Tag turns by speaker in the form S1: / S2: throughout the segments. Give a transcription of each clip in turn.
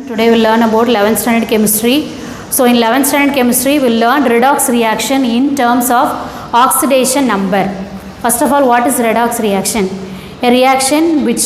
S1: Today we'll learn about 11th standard chemistry. So in 11th standard chemistry we'll learn redox reaction in terms of oxidation number. First of all, what is redox reaction? A reaction which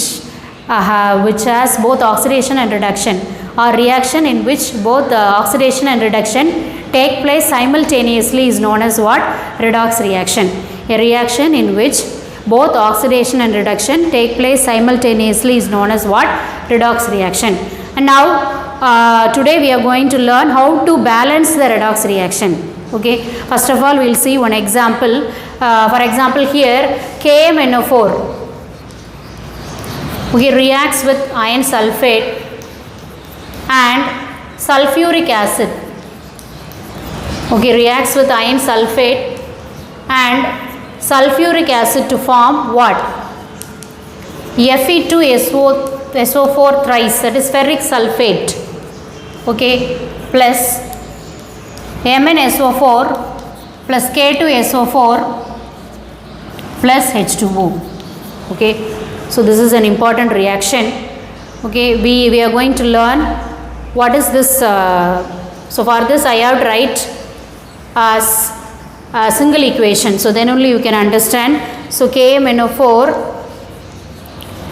S1: has both oxidation and reduction, or reaction in which both oxidation and reduction take place simultaneously is known as what? Redox reaction. A reaction in which both oxidation and reduction take place simultaneously is known as what? Redox reaction. And now today we are going to learn how to balance the redox reaction. Okay, first of all we will see one example. For example, here KMNO4 reacts with iron sulfate and sulfuric acid. Okay, reacts with iron sulfate and sulfuric acid to form what? Fe2SO4 thrice, that is ferric sulfate. Okay, plus MnSO4 plus K2SO4 plus H2O. Okay, so this is an important reaction. Okay, we are going to learn what is this. So for this I have to write as a single equation, so then only you can understand. So KMNO4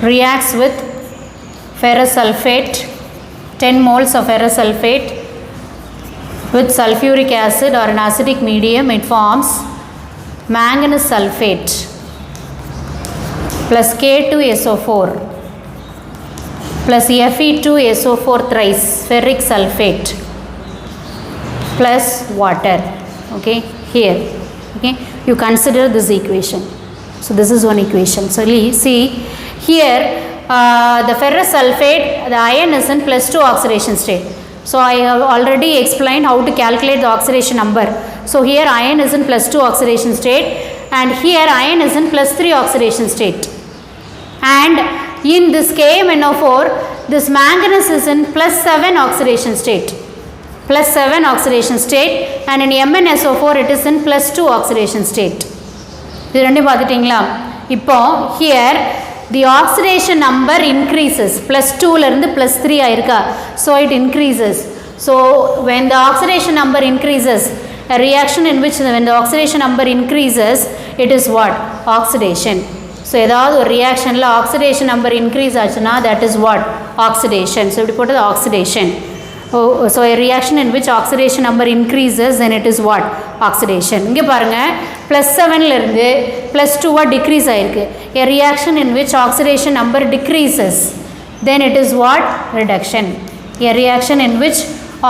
S1: reacts with ferrous sulfate, 10 moles of ferrous sulfate with sulfuric acid or an acidic medium. It forms manganese sulfate plus K2SO4 plus Fe2SO4 thrice ferric sulfate plus water. Okay, here, okay, you consider this equation. So this is one equation. So see here, the ferrous sulfate, the iron is in +2 oxidation state. So I have already explained how to calculate the oxidation number. So here iron is in +2 oxidation state and here iron is in +3 oxidation state. And in this KMNO4, this manganese is in +7 oxidation state. +7 oxidation state, and in MnSO4 it is in +2 oxidation state. இது ரெண்டையும் பார்த்துட்டிங்களா? இப்போ here the oxidation number increases, +2 இருந்து +3 ஆயிருக்கா, so it increases. So when the oxidation number increases, a reaction in which when the oxidation number increases, it is what? Oxidation. So ஏதாவது ஒரு reactionல oxidation number increase ஆச்சுன்னா that is what? Oxidation. So இப்படி போட்டது oxidation. So a reaction in which oxidation number increases, then it is what? Oxidation. இங்கே பாருங்க +7 இருந்து +2 decrease ஆயிருக்கு. A reaction in which oxidation number decreases, then it is what? Reduction. A reaction in which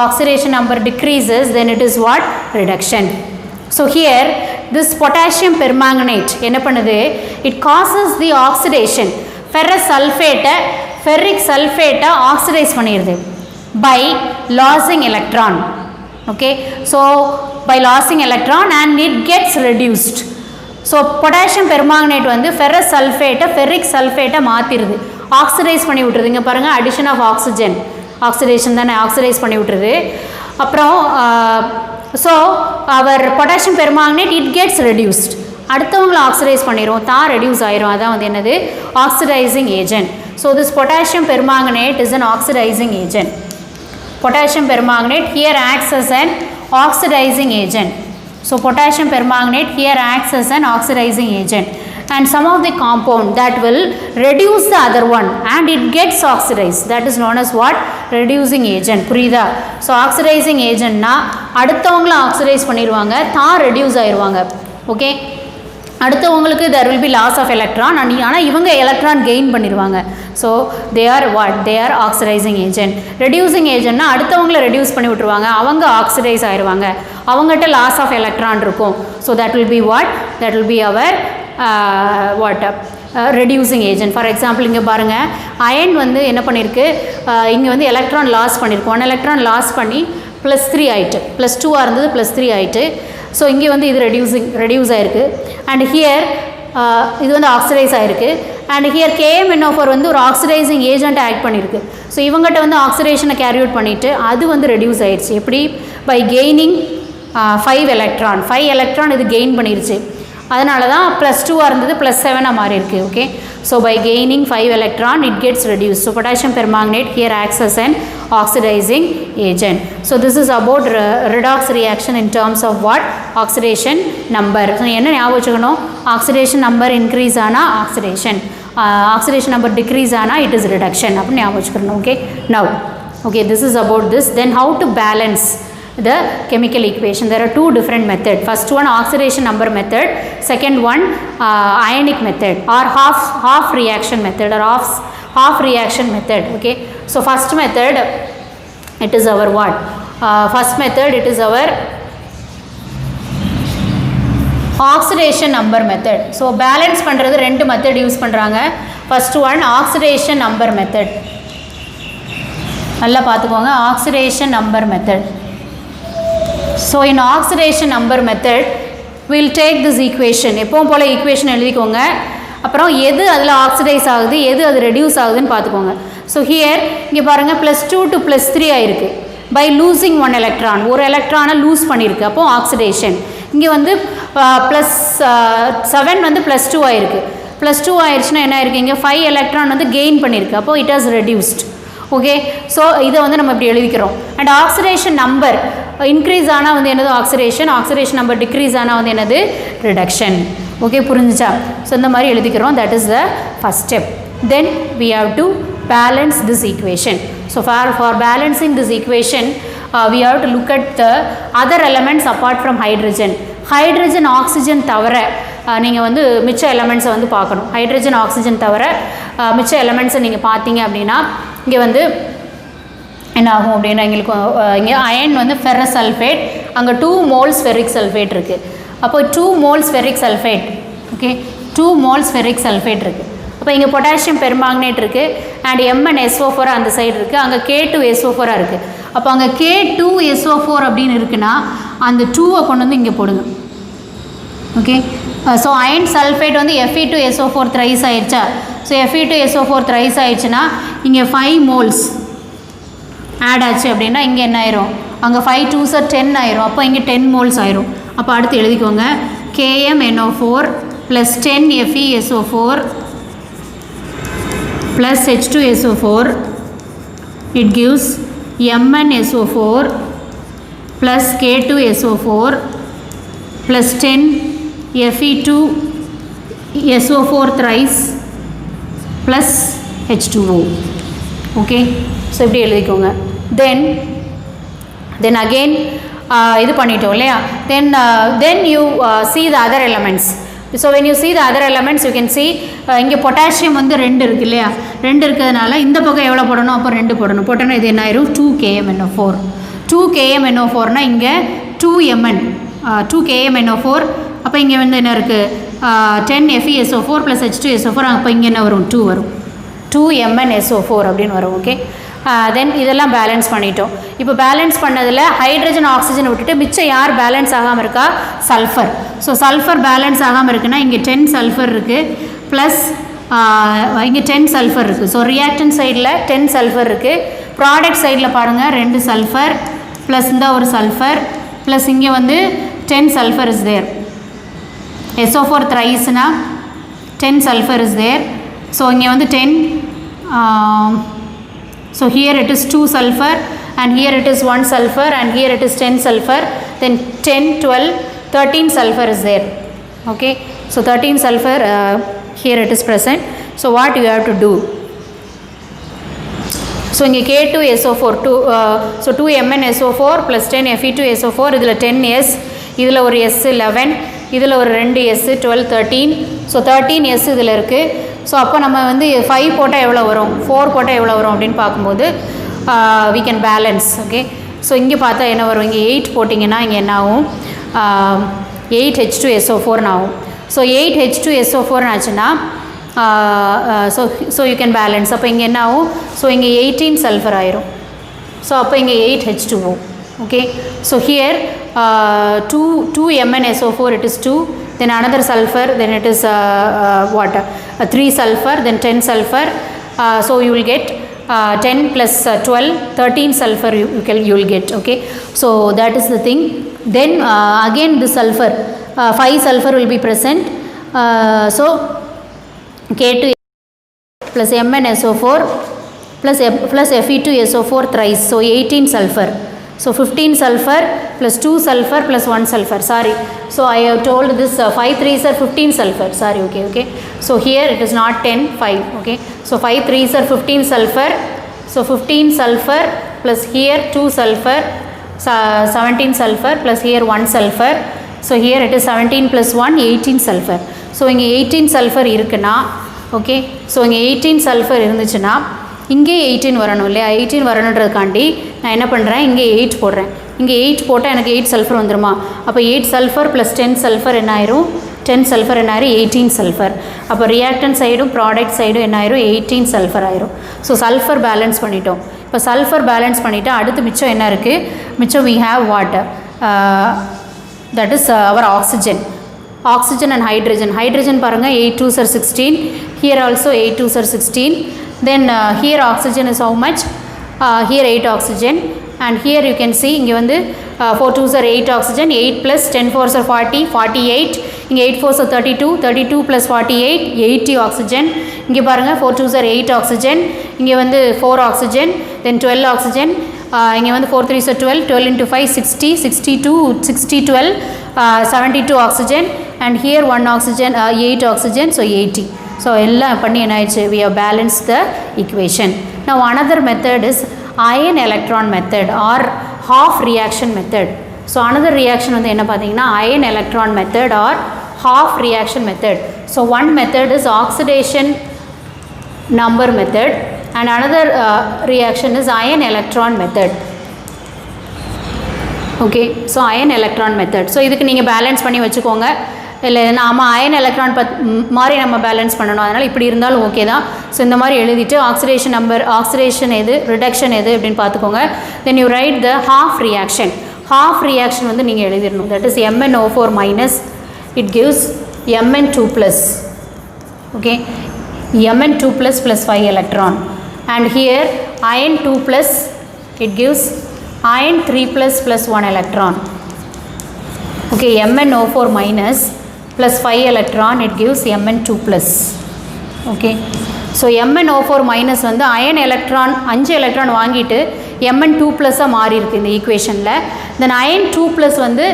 S1: oxidation number decreases, then it is what? Reduction. So here this potassium permanganate என்ன பண்ணுது? It causes the oxidation. Ferrous sulfate ferric sulfate oxidize பண்ணிடுது by losing electron. Okay, so by losing electron and it gets reduced. So potassium permanganate வந்து ferrous sulfate ferric sulfate மாத்திருது, oxidize பண்ணி விட்டுருது. இங்க பாருங்க addition of oxygen, oxidation தானே, oxidize பண்ணி விட்டுருது. அப்புறம் so our potassium permanganate it gets reduced. அடுத்தவங்களை oxidize பண்ணிரும், தான் reduce ஆயிரும். அதான் வந்து என்னது? Oxidizing agent. So this potassium permanganate is an oxidizing agent. Potassium permanganate here acts as an oxidizing agent. So potassium permanganate here acts as an oxidizing agent, and some of the compound that will reduce the other one and it gets oxidized, that is known as what? Reducing agent. புரியுதா? So oxidizing agent na அடுத்தவங்கள oxidize பண்ணிடுவாங்க, தான் reduce ஆயிருவாங்க. Okay, அடுத்தவங்களுக்கு there will be loss of electron, ஆனால் இவங்க electron gain பண்ணிடுவாங்க. So they are what? They are oxidizing agent. reducing agentனா அடுத்தவங்களை ரெடியூஸ் பண்ணி விட்டுருவாங்க, அவங்க ஆக்சிடைஸ் ஆயிடுவாங்க, அவங்ககிட்ட லாஸ் ஆஃப் எலக்ட்ரான் இருக்கும். So that will be what? That will be our what? reducing agent. For example இங்கே பாருங்கள், அயன் வந்து என்ன பண்ணியிருக்கு, இங்கே வந்து எலக்ட்ரான் லாஸ் பண்ணியிருக்கு, 1 எலக்ட்ரான் லாஸ் பண்ணி +3 ஆயிட்டு, +2 இருந்தது +3 ஆயிட்டு. ஸோ இங்கே வந்து இது ரெடியூஸ் ஆயிருக்கு, அண்ட் ஹியர் இது வந்து ஆக்சிடைஸ் ஆயிருக்கு, அண்ட் ஹியர் KMNO4 வந்து ஒரு ஆக்சிடைசிங் ஏஜென்ட் ஆக்ட் பண்ணியிருக்கு. ஸோ இவங்ககிட்ட வந்து ஆக்சிடேஷனை கேரி அவுட் பண்ணிவிட்டு அது வந்து ரெடியூஸ் ஆயிடுச்சு. எப்படி? பை கெய்னிங் 5 எலக்ட்ரான் இது கெயின் பண்ணிருச்சு. அதனால தான் +2 இருந்தது +7 மாறி இருக்கு. Okay, so by gaining 5 electron it gets reduced. So potassium permanganate here acts as an oxidizing agent. So this is about redox reaction in terms of what? Oxidation number. So என்ன ஞாபகம் வச்சுக்கணும்? Oxidation number increase ஆனா oxidation, oxidation number decrease ஆனா it is reduction அப்படி ஞாபகம் வச்சுக்கணும். Okay, now okay, this is about this. Then how to balance the chemical equation? There are two different methods. First one oxidation number method, second one ionic method or half reaction method or half reaction method. Okay, so first method it is our what? First method it is our oxidation number method. So balance பண்றது ரெண்டு method use பண்றாங்க. First one oxidation number method. நல்லா பார்த்துக்கோங்க, oxidation number method. So in oxidation number method we will take this equation. எப்பவும் போல equation எழுதிக்கோங்க. அப்புறம் எது அதில் ஆக்சிடைஸ் ஆகுது, எது அது ரெடியூஸ் ஆகுதுன்னு பார்த்துக்கோங்க. ஸோ ஹியர் இங்கே பாருங்கள் +2 to +3 ஆயிருக்கு பை லூசிங் 1 electron. ஒரு எலக்ட்ரானை லூஸ் பண்ணியிருக்கு, அப்போ ஆக்சிடேஷன். இங்கே வந்து +7 வந்து +2 ஆயிருக்கு. +2 ஆயிடுச்சுன்னா என்ன ஆயிருக்கு? இங்கே 5 electron வந்து கெயின் பண்ணியிருக்கு, அப்போ it has reduced. Okay, so இதை வந்து நம்ம இப்படி எழுதிக்கிறோம். அண்ட் ஆக்சிடேஷன் நம்பர் இன்க்ரீஸ் ஆனால் வந்து என்னது? ஆக்சிடேஷன். ஆக்சிடேஷன் நம்பர் டிக்ரீஸ் ஆனால் வந்து என்னது? ரிடக்ஷன். ஓகே, புரிஞ்சுச்சா? ஸோ இந்த மாதிரி எழுதிக்கிறோம். That is the first step. Then we have to balance this equation. So for balancing this equation we have to look at the other elements apart from hydrogen. Hydrogen oxygen தவிர நீங்கள் வந்து மிச்ச எலமெண்ட்ஸை வந்து பார்க்கணும். Hydrogen oxygen தவிர மிச்ச எலமெண்ட்ஸை நீங்கள் பார்த்தீங்க அப்படின்னா இங்கே வந்து என்ன ஆகும் அப்படின்னா எங்களுக்கு இங்கே அயன் வந்து ஃபெரஸ் சல்ஃபேட், அங்கே 2 moles ஃபெரிக் சல்ஃபேட் இருக்குது. அப்போ 2 moles ferric sulphate. Okay, 2 moles ferric sulphate இருக்குது. அப்போ இங்கே பொட்டாசியம் பெர்மாங்கனேட் இருக்குது அண்ட் MnSO4 அந்த சைடு இருக்குது, அங்கே K2SO4 இருக்குது. அப்போ அங்கே K2SO4 அப்படின்னு இருக்குன்னா அந்த 2 கொண்டு வந்து இங்கே போடுங்க. ஓகே, ஸோ அயன் சல்ஃபேட் வந்து Fe2SO4 த்ரைஸ் ஆயிடுச்சா? ஸோ Fe2SO4 த்ரைஸ் ஆயிடுச்சுன்னா இங்கே 5 moles ஆட் ஆச்சு அப்படின்னா இங்கே என்ன ஆயிரும்? அங்கே 5 2s 10 ஆயிரும். அப்போ இங்கே 10 moles ஆயிரும். அப்போ அடுத்து எழுதிக்கோங்க, KMNO4 + 10 FeSO4 + H2SO4 it gives MnSO4 + K2SO4 + 10 Fe2SO4 thrice plus H2O. Okay, so இப்படி எழுதிக்கோங்க. then again இது பண்ணிட்டோம் இல்லையா? then you see the other elements. So when you see the other elements you can see இங்கே potassium வந்து 2 இருக்குது இல்லையா? 2 இருக்கிறதுனால இந்த பக்கம் எவ்வளோ போடணும்? அப்போ 2 போடணும். போட்டோன்னா இது என்ன ஆயிரும்? 2 KMNO4. 2 KMNO4னா இங்கே 2 KMNO4. அப்போ இங்கே வந்து என்ன இருக்குது? 10 FeSO4 + H2SO4. அப்போ இங்கே என்ன வரும்? 2 வரும். 2 MnSO4 அப்படின்னு வரும். ஓகே, தென் இதெல்லாம் பேலன்ஸ் பண்ணிட்டோம். இப்போ பேலன்ஸ் பண்ணதில் ஹைட்ரஜன் ஆக்சிஜன் விட்டுட்டு மிச்சம் யார் பேலன்ஸ் ஆகாமல் இருக்கா? சல்ஃபர். ஸோ சல்ஃபர் பேலன்ஸ் ஆகாமல் இருக்குன்னா இங்கே 10 சல்ஃபர் இருக்குது ப்ளஸ் இங்கே 10 சல்ஃபர் இருக்குது. ஸோ ரியாக்டன் சைடில் 10 சல்ஃபர் இருக்குது. ப்ராடக்ட் சைடில் பாருங்கள் 2 சல்ஃபர் ப்ளஸ் இந்த ஒரு சல்ஃபர் ப்ளஸ் இங்கே வந்து 10 சல்ஃபர் இஸ் தேர். SO4 thrice-னா 10 sulfur is there. So இங்கே வந்து 10. So here it is 2 sulfur and here it is 1 sulfur and here it is 10 sulfur. Then 10, 12, 13 sulfur is there. Okay, so 13 sulfur here it is present. So what you have to do? So இங்கே K2SO4 so 2 MnSO4 plus 10 Fe2SO4. இதில் 10S, இதில் ஒரு S 11, இதில் ஒரு 2 S 12 13. So 13 S இதில் இருக்குது. So அப்போ நம்ம வந்து 5 போட்டால் எவ்வளோ வரும், 4 போட்டால் எவ்வளோ வரும் அப்படின்னு பார்க்கும்போது we can balance. Okay, so இங்கே பார்த்தா என்ன வரும்? இங்கே 8 போட்டிங்கன்னா இங்கே என்ன ஆகும்? 8H2SO4 ஆகும். ஸோ 8H2SO4 ஆச்சுன்னா ஸோ யூ கேன் பேலன்ஸ். அப்போ இங்கே என்ன ஆகும்? ஸோ இங்கே 18 சல்ஃபர் ஆயிரும். ஸோ அப்போ இங்கே 8H2O. Okay, so here 2 MnSO4 it is 2, then another sulfur, then it is what 3 sulfur, then 10 sulfur. So you will get 10 plus 12 13 sulfur you will get. Okay, so that is the thing. Then again the sulfur 5 sulfur will be present. So K2 plus MnSO4 plus Fe2SO4 thrice, so 18 sulfur. So 15 sulfur plus 2 sulfur plus 1 sulfur, sorry. So I have told this 5 3s are 15 sulfur, sorry, okay. So here it is not 10, 5, okay. So 5 3s are 15 sulfur. So 15 sulfur plus here 2 sulfur, 17 sulfur plus here 1 sulfur. So here it is 17 plus 1, 18 sulfur. So இங்கே 18 sulfur இருக்குன்னா, okay. So இங்கே 18 sulfur இருந்துச்சுன்னா இங்கே 18 வரணும் இல்லையா, 18 வரணுன்றதுக்காண்டி நான் என்ன பண்ணுறேன், இங்கே 8 போடுறேன். இங்கே 8 போட்டால் எனக்கு 8 சல்ஃபர் வந்துருமா, அப்போ 8 சல்ஃபர் ப்ளஸ் 10 சல்ஃபர் என்ன ஆயிரும், 10 சல்ஃபர் என்ன ஆயிரும், 18 சல்ஃபர். அப்போ ரியாக்டன் சைடும் ப்ராடக்ட் சைடும் என்ன ஆயிரும், 18 சல்ஃபர் ஆயிரும். ஸோ சல்ஃபர் பேலன்ஸ் பண்ணிட்டோம். இப்போ சல்ஃபர் பேலன்ஸ் பண்ணிவிட்டு அடுத்து மிச்சம் என்ன இருக்குது, மிச்சம் we have water, that is our oxygen. Oxygen and hydrogen. Hydrogen பாருங்கள் 8 2s are 16, here also 8 2s are 16. Then here oxygen is how much, here 8 oxygen, and here you can see இங்கே வந்து 4 2s are 8 oxygen, 8 plus 10 4s are 40, 48, இங்கே 8 4s are 32, 32 plus 48, 80 oxygen. இங்கே பாருங்கள் 4 2s are 8 oxygen, இங்கே வந்து 4 oxygen, then 12 oxygen, இங்கே வந்து 4 3s are 12, 12 into 5 60, 62, 60 12, 72 oxygen, and here 1 oxygen, 8 oxygen, so 80. So எல்லாம் பண்ணி என்ன ஆயிடுச்சு, we have balanced the equation. Now another method is ion electron method or half reaction method. So another reaction வந்து என்ன பார்த்தீங்கன்னா ion electron method or half reaction method. So one method is oxidation number method and another reaction is ion electron method. Okay, so ion electron method. So இதுக்கு நீங்கள் balance பண்ணி வச்சுக்கோங்க. இல்லை நாம் iron electron மாதிரி நம்ம பேலன்ஸ் பண்ணணும், அதனால் இப்படி இருந்தாலும் ஓகே தான். ஸோ இந்த மாதிரி எழுதிட்டு ஆக்சிடேஷன் நம்பர், ஆக்சிடேஷன் எது, ரிடக்ஷன் எது அப்படின்னு பார்த்துக்கோங்க. Then you write the half reaction. Half reaction வந்து நீங்கள் எழுதிடணும். That is MnO4 minus, it gives Mn2 plus, okay, Mn2 plus plus 5 electron, and here iron 2 plus, it gives iron 3 plus plus 1 electron. Okay, MnO4 minus plus 5 electron, it gives Mn2 plus. Okay, so MnO4 minus வந்து iron electron 5 electron வாங்கிட்டு Mn2 ப்ளஸ்ஸாக மாறி இருக்குது இந்த ஈக்குவேஷனில். தென் iron 2 plus வந்து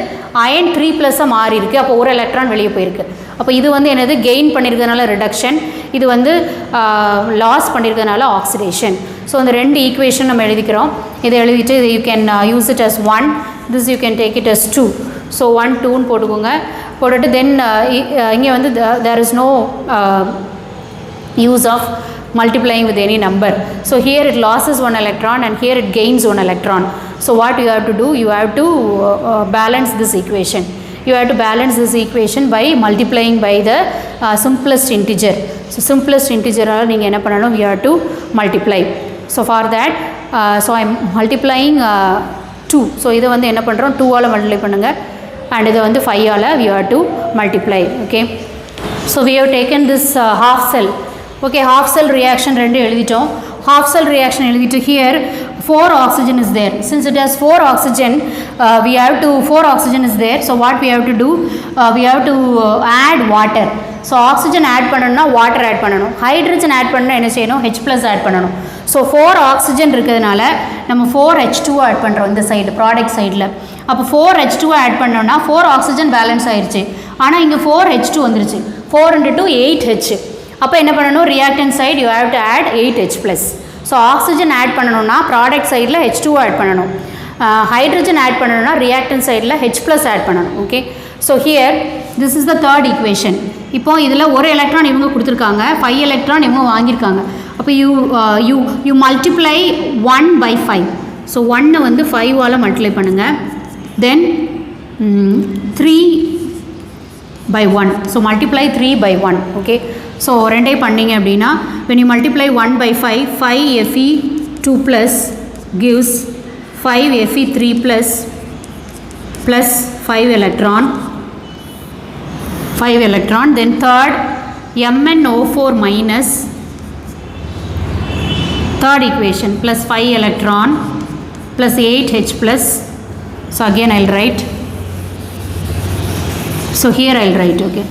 S1: iron 3 ப்ளஸ்ஸாக மாறி இருக்குது. அப்போ ஒரு எலக்ட்ரான் வெளியே போயிருக்கு. அப்போ இது வந்து என்னது, கெயின் பண்ணியிருக்கிறதுனால ரிடக்ஷன், இது வந்து லாஸ் பண்ணியிருக்கிறதுனால ஆக்சிடேஷன். ஸோ இந்த ரெண்டு ஈக்குவேஷன் நம்ம எழுதிக்கிறோம். இதை எழுதிட்டு you can use it as 1, this you can take it as 2. So 1 2ன்னு போட்டுக்கோங்க. போட்டுட்டு தென் இங்கே வந்து there is no use of multiplying with any number. So here it loses 1 electron and here it gains 1 electron. So what you have to do, you have to balance this equation. You have to balance this equation by multiplying by the simplest integer. So simplest integer நீங்கள் என்ன பண்ணணும், you have to multiply. So for that, so I am multiplying 2. So இதை வந்து என்ன பண்ணுறோம், 2 all multiply பண்ணுங்க, and இதை வந்து 5 all we have to multiply. Okay, so we have taken this half cell. Okay, half cell reaction ரெண்டு எழுதிட்டோம். half cell reaction எழுதிட்டு here 4 oxygen is there. Since it has 4 oxygen, we have to 4 oxygen is there. So what we have to do, we have to add water. So oxygen add பண்ணனும்னா water add பண்ணனும். hydrogen add பண்ணனும்னா என்ன செய்யணும், H plus add பண்ணனும். So 4 oxygen இருக்கிறதுனால நம்ம 4H2 add பண்ணுறோம் இந்த சைடு, ப்ராடக்ட் சைடில். அப்போ 4H2 add பண்ணோம்னா 4 oxygen பேலன்ஸ் ஆயிடுச்சு. ஆனால் இங்கே 4H2 வந்துருச்சு. 4 into 2 8H. அப்போ என்ன பண்ணணும், reactant side you have to add 8H plus. So oxygen add பண்ணணும்னா ப்ராடக்ட் சைடில் H2 ஆட் பண்ணணும். ஹைட்ரஜன் ஆட் பண்ணணும்னா ரியாக்டன் சைடில் H plus ஆட் பண்ணணும். Okay, so here this is the third equation. இப்போ இதில் ஒரு எலக்ட்ரான் இவங்க கொடுத்துருக்காங்க, 5 எலக்ட்ரான் இவங்க வாங்கியிருக்காங்க. அப்போ யூ மல்டிப்ளை 1 by 5. ஸோ 1 வந்து 5 ஆல் மல்டிப்ளை பண்ணுங்கள். தென் 3 by 1. So multiply 3 by 1. Okay, so ரெண்டே பண்ணிங்க அப்படின்னா when you multiply 1 by 5, 5 Fe2 plus gives 5 Fe3 plus plus 5 electron, then third MnO4 minus, third equation plus 5 electron plus 8H plus. So again I'll write. So here I'll write, okay.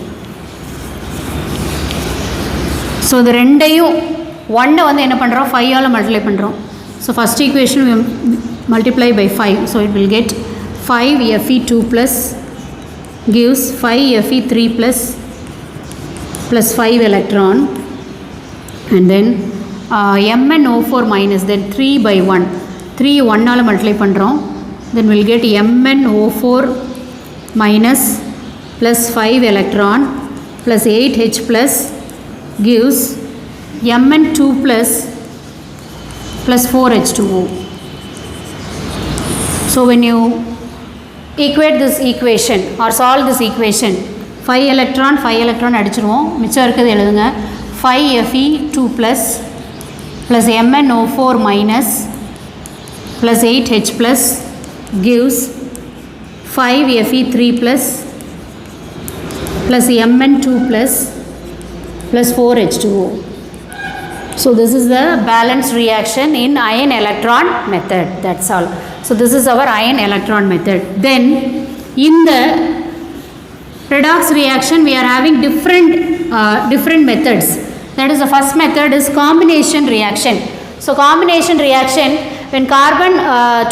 S1: So the ரெண்டையும் 1 வந்து என்ன பண்ணுறோம் 5 all multiply பண்ணுறோம். So first equation we multiply by 5. So it will get 5 Fe2 plus gives 5 Fe3 plus 5 electron, and then MnO4 minus, then 3 by 1. 3 1 all multiply பண்ணுறோம். Then we'll get MnO4 minus plus 5 electron plus 8H plus gives Mn2 plus 4H2O. So when you equate this equation or solve this equation, 5 electron அடிச்சிருவோம். மிச்சம் இருக்குது எழுதுங்க. 5 Fe2 plus MnO4 minus plus 8H plus gives 5 Fe3 plus Mn2 plus 4H2O. So this is the balanced reaction in ion electron method. That's all. So this is our ion electron method. Then in the redox reaction we are having different methods. That is, the first method is combination reaction. So combination reaction, when carbon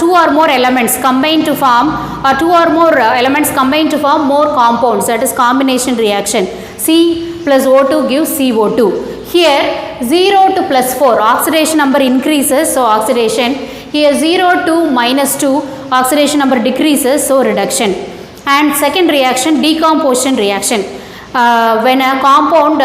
S1: 2 or more elements combine to form, or 2 or more elements combine to form more compounds, that is combination reaction. C plus O2 gives CO2. Here 0 to plus 4 oxidation number increases, so oxidation. Here 0 to minus 2 oxidation number decreases, so reduction. And second reaction, decomposition reaction. When a compound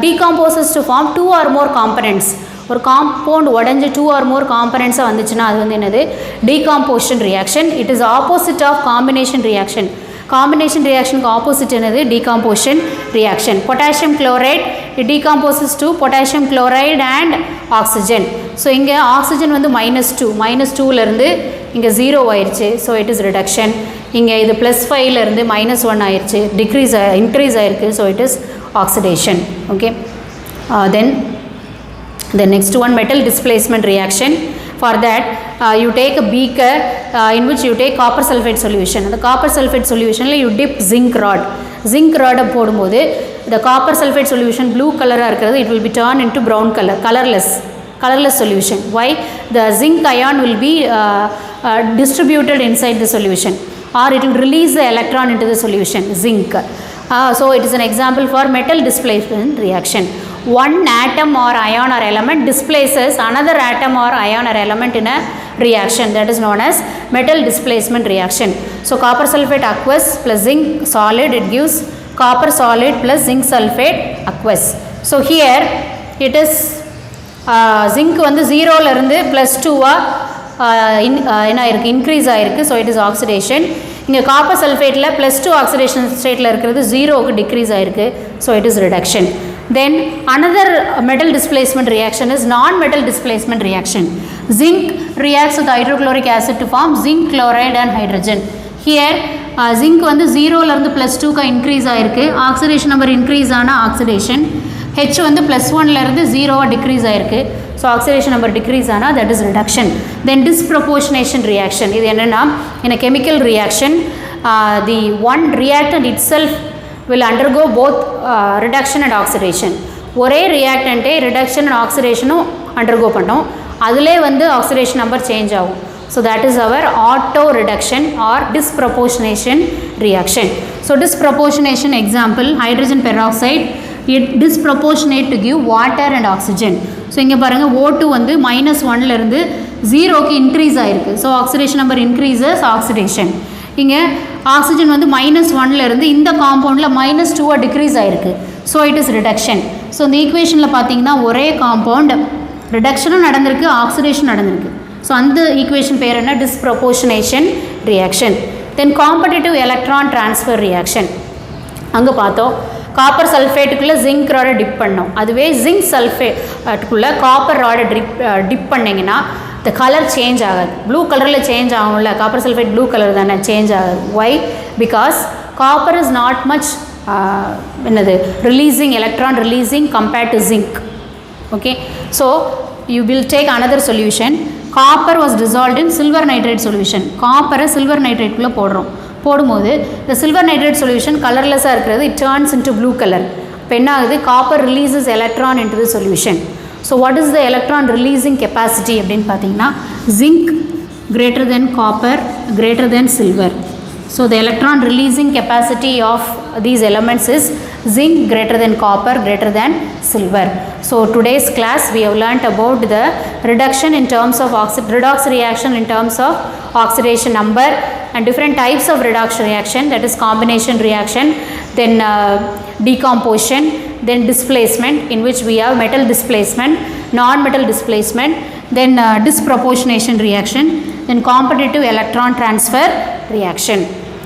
S1: decomposes to form 2 or more components, or compound உடஞ்சு 2 or more components வந்துச்சுன்னா அது வந்து என்னது decomposition reaction. It is opposite of combination reaction. Combination reaction opposite என்னது decomposition reaction. Potassium chloride, it decomposes to potassium chloride and oxygen. So இங்கே oxygen வந்து -2 இருந்து இங்கே 0 ஆயிருச்சு, so it is reduction. இங்கே இது +5 இருந்து -1 ஆயிருச்சு, increase ஆயிருக்கு, so it is oxidation. Okay. Then the next one, metal displacement reaction. For that you take a beaker in which you take copper sulfate solution. The copper sulfate solution you dip zinc rod போடும்போது the copper sulfate solution blue color இருக்கிறது, it will be turned into brown color, colorless solution. Why? The zinc ion will be distributed inside the solution, or it will release the electron into the solution, zinc. So it is an example for metal displacement reaction. One atom or ion or element displaces another atom or ion or element in a reaction, that is known as metal displacement reaction. So copper sulfate aqueous plus zinc solid, it gives copper solid plus zinc sulfate aqueous. So here it is zinc வந்து 0 ல இருந்து +2 என்ன ஆயிருக்கு, increase ஆயிருக்கு, so it is oxidation. இங்கே copper சல்ஃபேட்டில் +2 oxidation ஸ்டேட்டில் இருக்கிறது 0க்கு டிக்ரீஸ் ஆயிருக்கு, so it is reduction. Then another metal displacement reaction is non-metal displacement reaction. Zinc reacts with hydrochloric acid to form zinc chloride and hydrogen. Here zinc வந்து 0 ல இருந்து +2க்கு increase ஆயிருக்கு, ஆக்சிடேஷன் நம்பர் இன்க்ரீஸ் ஆனால் oxidation. H வந்து +1 ல இருந்து 0 degrees ஆயிருக்கு, so oxidation number decrease ஆனால் that is reduction. Then disproportionation reaction, இது என்னன்னா in a chemical reaction the one reactant itself will undergo both reduction and oxidation. ஒரே reactantே reduction and oxidation undergo பண்ணோம், அதிலே வந்து oxidation number change ஆகும், so that is our auto reduction or disproportionation reaction. So disproportionation example, hydrogen peroxide, it disproportionate to give water and oxygen. So இங்கே பாருங்கள் O2 வந்து -1 ல இருந்து 0க்கு இன்க்ரீஸ் ஆகிருக்கு, so oxidation number increases, oxidation. இங்கே oxygen வந்து -1 ல இருந்து இந்த காம்பவுண்டில் -2 டிக்ரீஸ் ஆகிருக்கு, so it is reduction. So இந்த ஈக்குவேஷனில் பார்த்தீங்கன்னா ஒரே காம்பவுண்ட் ரிடக்ஷனும் நடந்திருக்கு, ஆக்சிடேஷன் நடந்திருக்கு, ஸோ அந்த ஈக்குவேஷன் பேர் என்ன, disproportionation reaction. Then competitive electron transfer reaction. அங்கே பார்த்தோம் காப்பர் சல்ஃபேட்டுக்குள்ளே ஜிங்க் ராடை டிப் பண்ணோம், அதுவே ஜிங்க் சல்ஃபேட்டுக்குள்ளே காப்பர் ராடை டிப் பண்ணிங்கன்னா the color சேஞ்ச் ஆகாது, ப்ளூ கலரில் சேஞ்ச் ஆகும்ல, காப்பர் சல்ஃபேட் ப்ளூ கலர் தானே, சேஞ்ச் ஆகாது. Why? Because copper is not much என்னது releasing, electron releasing compared to zinc. Okay, so you will take another solution. Copper was dissolved in silver nitrate solution. காப்பரை silver நைட்ரேட்குள்ளே போடுறோம், போடும்போது the silver nitrate solution colorless-ஆக இருக்கிறது it turns into blue color. இப்போ என்ன ஆகுது, copper releases electron into the solution. So what is the electron releasing capacity அப்படின்னு பார்த்தீங்கன்னா zinc greater than copper greater than silver. So the electron releasing capacity of these elements is zinc greater than copper greater than silver. So today's class we have learnt about the reduction in terms of redox reaction in terms of oxidation number and different types of redox reaction, that is combination reaction, then decomposition, then displacement, in which we have metal displacement, non-metal displacement, then disproportionation reaction, then competitive electron transfer reaction.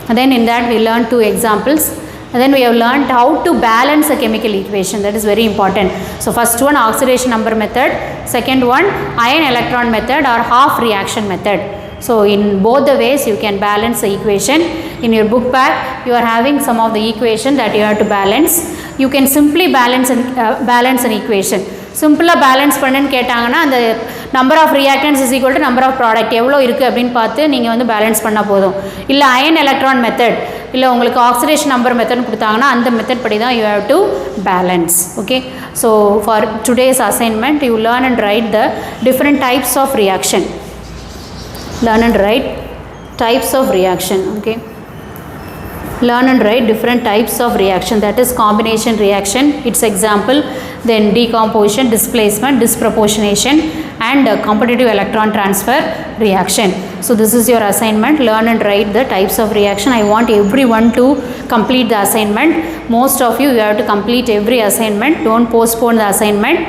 S1: And then in that we learned 2 examples. And then we have learned how to balance a chemical equation, that is very important. So first one oxidation number method, second one ion electron method or half reaction method. So in both the ways you can balance the equation. In your book bag you are having some of the equation that you have to balance. You can simply balance an equation. சிம்பிளாக balance பண்ணுன்னு கேட்டாங்கன்னா அந்த number of reactants is equal to number of product எவ்வளோ இருக்குது அப்படின்னு பார்த்து நீங்கள் வந்து பேலன்ஸ் பண்ணால் போதும். இல்லை அயன் எலக்ட்ரான் மெத்தட், இல்லை உங்களுக்கு ஆக்சிடேஷன் நம்பர் மெத்தட் கொடுத்தாங்கன்னா அந்த மெத்தட் படி தான் you have to balance. Okay, so for today's assignment you learn and write the different types of reaction. Learn and write types of reaction. Okay, learn and write different types of reaction, that is combination reaction, its example, then decomposition, displacement, disproportionation and competitive electron transfer reaction. So this is your assignment. Learn and write the types of reaction. I want everyone to complete the assignment. Most of you have to complete every assignment. Don't postpone the assignment.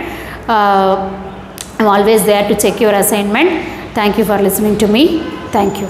S1: I'm always there to check your assignment. Thank you for listening to me. Thank you.